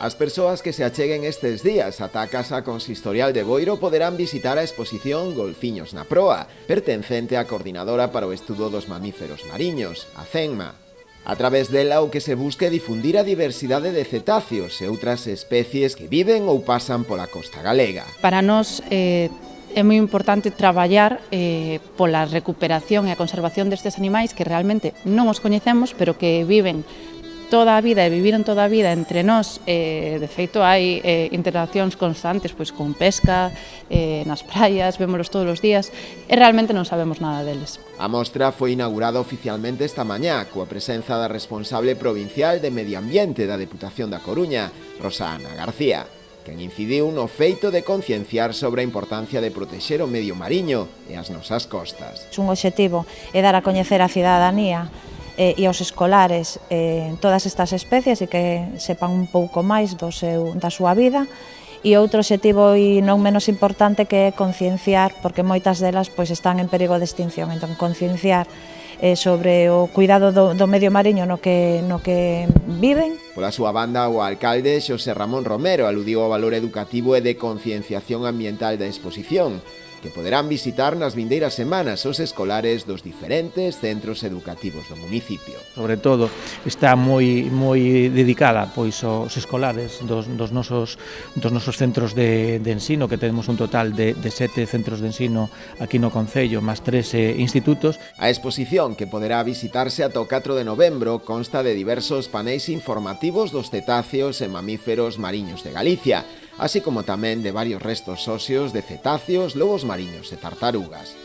As persoas que se acheguen estes días ata a Casa Consistorial de Boiro poderán visitar a exposición Golfiños na Proa, pertencente á Coordinadora para o Estudo dos Mamíferos Mariños, a CENMA. A través dela o que se busca é difundir a diversidade de cetáceos e outras especies que viven ou pasan pola costa galega. Para nós é moi importante traballar pola recuperación e a conservación destes animais que realmente non os coñecemos, pero que viven toda a vida e viviron toda a vida entre nós. De feito, hai interaccións constantes pois con pesca, nas praias, vémolos todos os días e realmente non sabemos nada deles. A mostra foi inaugurada oficialmente esta mañá coa presenza da responsable provincial de Medio Ambiente da Deputación da Coruña, Rosa Ana García, quen incidiu no feito de concienciar sobre a importancia de protexer o medio mariño e as nosas costas. Un obxectivo é dar a coñecer á cidadanía e aos escolares todas estas especies e que sepan un pouco máis da súa vida, e outro obxectivo e non menos importante que é concienciar, porque moitas delas pois están en perigo de extinción, entón concienciar sobre o cuidado do medio mariño no que viven. Pola súa banda, o alcalde Xosé Ramón Romero aludiu ao valor educativo e de concienciación ambiental da exposición, que poderán visitar nas vindeiras semanas os escolares dos diferentes centros educativos do municipio. Sobre todo está moi dedicada pois aos escolares dos nosos centros de ensino, que temos un total de 7 centros de ensino aquí no concello, máis 3 institutos. A exposición, que poderá visitarse ata o 4 de novembro, consta de diversos paneis informativos dos cetáceos e mamíferos mariños de Galicia, así como tamén de varios restos óseos de cetáceos, lobos mariños e tartarugas.